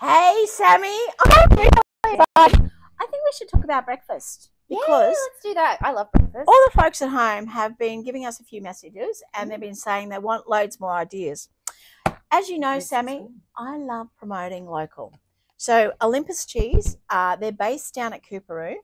Hey, Sammy. I'm really excited. I think we should talk about breakfast Yeah, because let's do that. I love breakfast. all the folks at home have been giving us a few messages and they've been saying they want loads more ideas. As you know, This is Sammy, fun. I love promoting local. So Olympus Cheese, they're based down at Coorparoo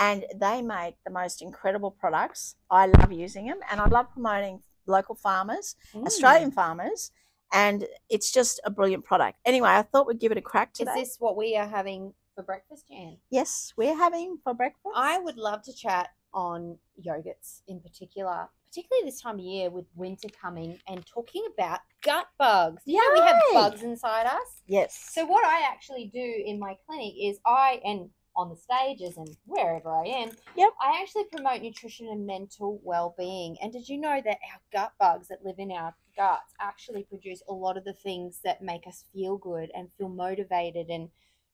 and they make the most incredible products. I love using them and I love promoting local farmers, Australian farmers, and it's just a brilliant product. Anyway, I thought we'd give it a crack Is today. this what we are having for breakfast, Jan? Yes, we're having for breakfast. I would love to chat on yogurts in particular, particularly this time of year with winter coming, and talking about gut bugs. You know, we have Yay! bugs inside us. Yes. So what I actually do in my clinic is and on the stages and wherever I am, I actually promote nutrition and mental well-being. And did you know that our gut bugs that live in our guts actually produce a lot of the things that make us feel good and feel motivated? And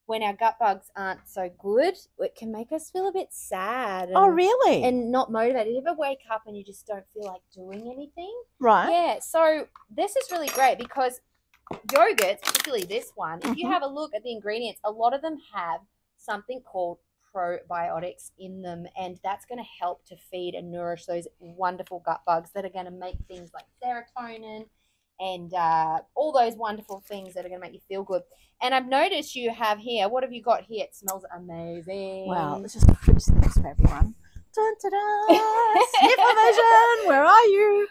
when our gut bugs aren't so good, it can make us feel a bit sad. Oh, really? And not motivated. You ever wake up and you just don't feel like doing anything? Right. Yeah. So this is really great because yogurts, particularly this one, if you have a look at the ingredients, a lot of them have something called probiotics in them, and that's going to help to feed and nourish those wonderful gut bugs that are going to make things like serotonin and all those wonderful things that are going to make you feel good. And I've noticed you have here, what have you got here? It smells amazing. Well, let's just put this next for everyone. Dun, da, da. Sniffer vision, where are you?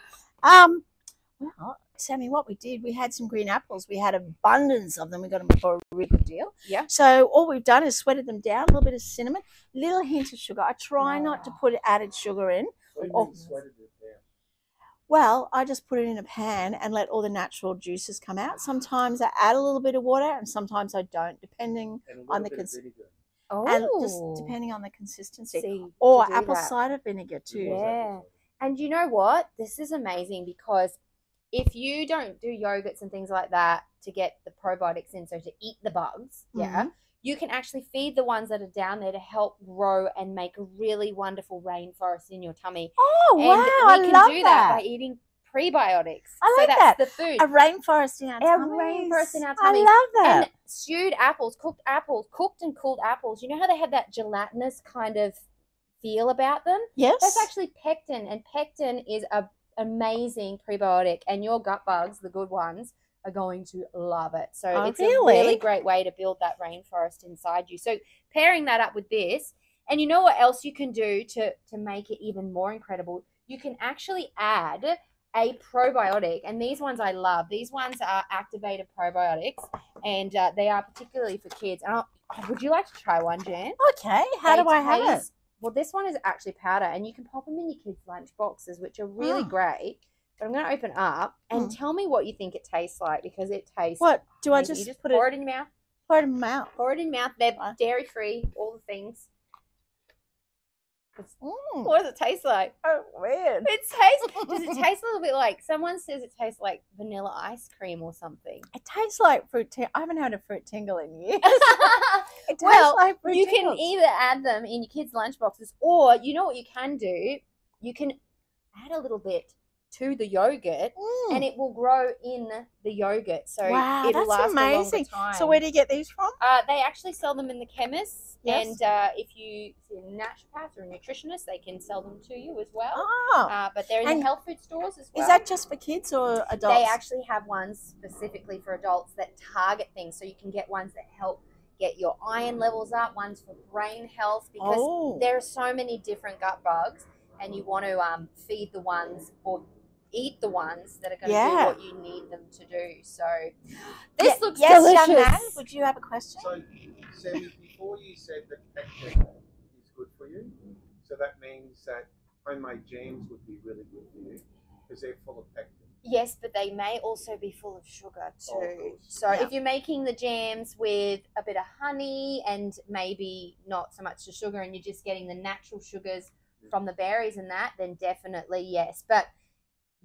Well, Sammy, what we did, we had some green apples. We had abundance of them. We got them for a really good deal. Yeah. So all we've done is sweated them down, a little bit of cinnamon, little hint of sugar. I try not to put added sugar in. Sweated it down. Well, I just put it in a pan and let all the natural juices come out. Sometimes I add a little bit of water and sometimes I don't, depending on the consistency. And just depending on the consistency. Or apple cider vinegar too. Yeah. And you know what? This is amazing because if you don't do yogurts and things like that to get the probiotics in, so to eat the bugs, you can actually feed the ones that are down there to help grow and make a really wonderful rainforest in your tummy. Oh, and wow. we can do that by eating prebiotics. I like so that. That's the food. A rainforest in our tummies. A rainforest in our tummies. I love that. And stewed apples, cooked and cooled apples. You know how they have that gelatinous kind of feel about them? Yes. That's actually pectin, and pectin is a amazing prebiotic, and your gut bugs, the good ones, are going to love it. So it's a really great way to build that rainforest inside you. So pairing that up with this, and you know what else you can do to make it even more incredible? You can actually add a probiotic, and these ones I love. These ones are activated probiotics, and they are particularly for kids. And would you like to try one, Jan? Okay. How do I have it? Well, this one is actually powder, and you can pop them in your kids' lunch boxes, which are really great. But I'm going to open up and tell me what you think it tastes like, because it tastes. What do amazing. I just pour it in your mouth? Pour it in my mouth. Pour it in your mouth. They're dairy free, all the things. What does it taste like? Oh, weird. Does it taste a little bit like, someone says it tastes like vanilla ice cream or something? It tastes like fruit. I haven't had a fruit tingle in years. It tastes like fruit you tingles. can either add them in your kids' lunch boxes, or you know what you can do? You can add a little bit to the yogurt, and it will grow in the yogurt. So wow, it'll that's last amazing. A longer time. So where do you get these from? They actually sell them in the chemists, and if you see a naturopath or a nutritionist, they can sell them to you as well. Oh. But they're in the health food stores as well. Is that just for kids or adults? They actually have ones specifically for adults that target things, so you can get ones that help get your iron levels up, ones for brain health, because there are so many different gut bugs, and you want to feed the ones or eat the ones that are going to do what you need them to do. So this looks delicious. Young man, would you have a question? So, Sammy, before you said that pectin is good for you, so that means that homemade jams would be really good for you because they're full of pectin. Yes, but they may also be full of sugar too. So if you're making the jams with a bit of honey and maybe not so much the sugar, and you're just getting the natural sugars from the berries and that, then definitely yes. But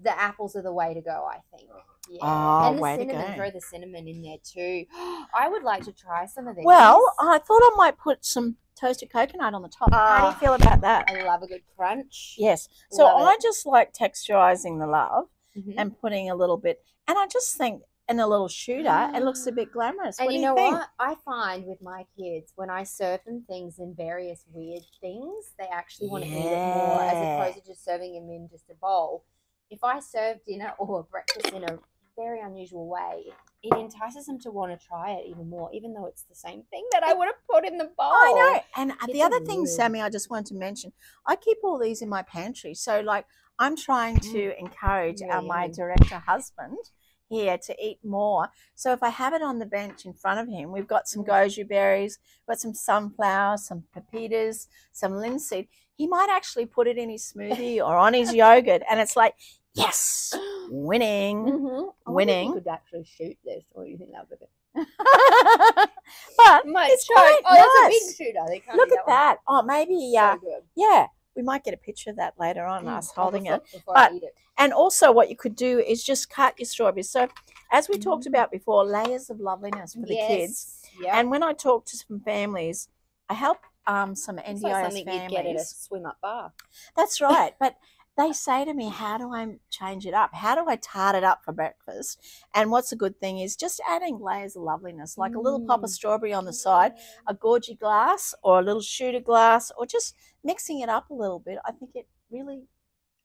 the apples are the way to go, I think. Yeah. Oh, and the way to cinnamon, go. throw the cinnamon in there too. I would like to try some of these. Well, I thought I might put some toasted coconut on the top. How do you feel about that? I love a good crunch. Yes. So Love I it. just like texturizing the love and putting a little bit. And I just think in a little shooter, it looks a bit glamorous. And What do you you know think? what? I find with my kids, when I serve them things in various weird things, they actually want to eat it more as opposed to just serving them in just a bowl. If I serve dinner or breakfast in a very unusual way, it entices them to want to try it even more, even though it's the same thing that I would have put in the bowl. I know. And the It's other thing, weird. Sammy, I just wanted to mention, I keep all these in my pantry. So, like, I'm trying to encourage my yummy. director husband here to eat more. So if I have it on the bench in front of him, we've got some goji berries, got some sunflower, some pepitas, some linseed. He might actually put it in his smoothie or on his yogurt, and it's like, yes, winning, winning. You could actually shoot this, or you think that would be but might it's try. quite Oh, that's a nice. big shooter. They can't Look eat at that. Oh, maybe So good. yeah, we might get a picture of that later on, us holding it. Before But I eat it. and also what you could do is just cut your strawberries. So as we talked about before, layers of loveliness for the kids. Yeah. And when I talk to some families, I help some It's NDIS like something families. you'd get at a swim up bar. That's right. But they say to me, how do I change it up? How do I tart it up for breakfast? And what's a good thing is just adding layers of loveliness, like a little pop of strawberry on the side, a gorgy glass or a little shooter glass, or just mixing it up a little bit. I think it really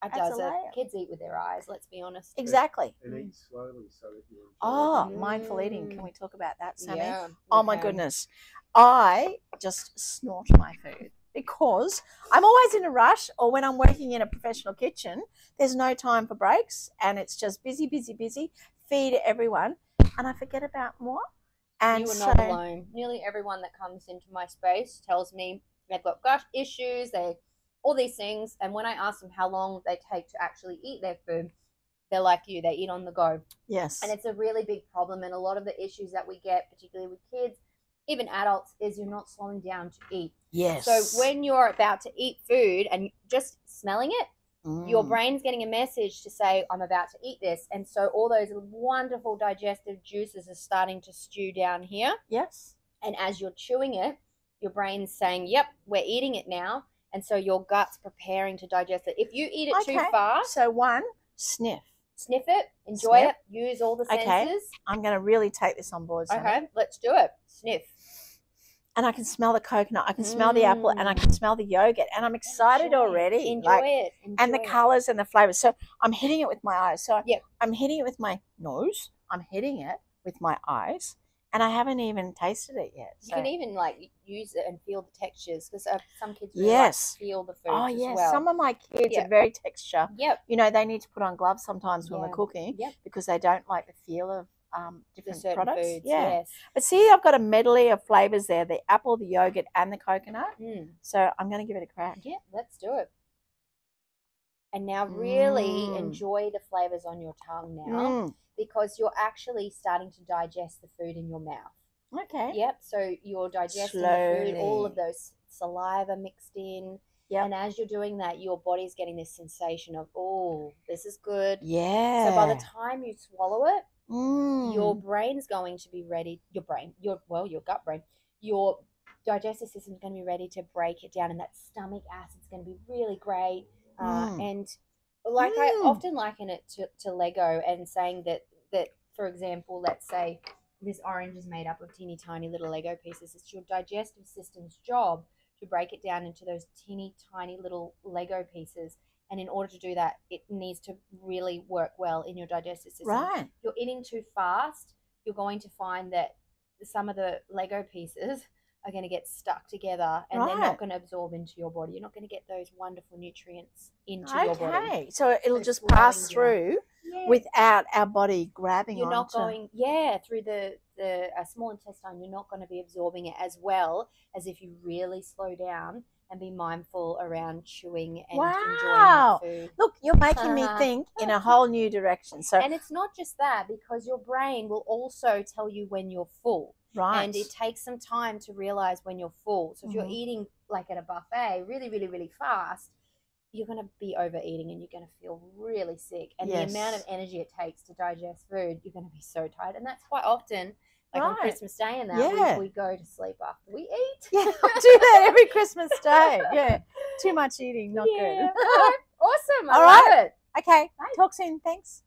It adds does a it. layer. Kids eat with their eyes, let's be honest. Exactly. And eat slowly so that you enjoy Oh, it. mindful eating. Can we talk about that, Sammy? Yeah, Oh, my okay. goodness. I just snort my food because I'm always in a rush, or when I'm working in a professional kitchen, there's no time for breaks and it's just busy, busy, busy, feed everyone, and I forget about more. And You are not alone. Nearly everyone that comes into my space tells me they've got gut issues, all these things, and when I ask them how long they take to actually eat their food, they're like you, they eat on the go. Yes. And it's a really big problem, and a lot of the issues that we get, particularly with kids, even adults, is you're not slowing down to eat. Yes. So when you're about to eat food and just smelling it, your brain's getting a message to say, I'm about to eat this. And so all those wonderful digestive juices are starting to stew down here. Yes. And as you're chewing it, your brain's saying, yep, we're eating it now. And so your gut's preparing to digest it. If you eat it too fast. So one, sniff. Sniff it, enjoy it, use all the senses. I'm going to really take this on board, Sammy. Okay, let's do it. Sniff. And I can smell the coconut, I can smell the apple, and I can smell the yogurt, and I'm excited already. Enjoy it. And the colours and the flavours. So I'm hitting it with my eyes. So Yep. I'm hitting it with my nose. I'm hitting it with my eyes. And I haven't even tasted it yet. So. You can even use it and feel the textures, because some kids really like to feel the food as well. Some of my kids are very texture. Yep. You know, they need to put on gloves sometimes when we're cooking because they don't like the feel of different products. Foods, yes. But see, I've got a medley of flavours there, the apple, the yogurt, and the coconut. So I'm going to give it a crack. Yeah, let's do it. And now really enjoy the flavours on your tongue now, because you're actually starting to digest the food in your mouth. Okay. Yep. So you're digesting the food, all of those saliva mixed in. Yep. And as you're doing that, your body's getting this sensation of, oh, this is good. Yeah. So by the time you swallow it, your brain's going to be ready. Your gut brain, your digestive system is going to be ready to break it down, and that stomach acid's going to be really great. And like I often liken it to Lego, and saying that for example, let's say this orange is made up of teeny tiny little Lego pieces. It's your digestive system's job to break it down into those teeny tiny little Lego pieces. And in order to do that, it needs to really work well in your digestive system. Right. If you're eating too fast, you're going to find that some of the Lego pieces are going to get stuck together, and they're not going to absorb into your body. You're not going to get those wonderful nutrients into your body. Okay. So it'll just pass through without our body grabbing You're not onto... going, through the small intestine. You're not going to be absorbing it as well as if you really slow down and be mindful around chewing and enjoying the food. Look, you're making me think in a whole new direction. So, and it's not just that, because your brain will also tell you when you're full. Right. And it takes some time to realize when you're full. So if you're eating like at a buffet really, really, really fast, you're going to be overeating and you're going to feel really sick. And the amount of energy it takes to digest food, you're going to be so tired. And that's quite often, like on Christmas Day and that, we go to sleep after we eat. Yeah, I do that every Christmas Day. Yeah. Too much eating, not good. Awesome. All I love it. Okay. Bye. Talk soon. Thanks.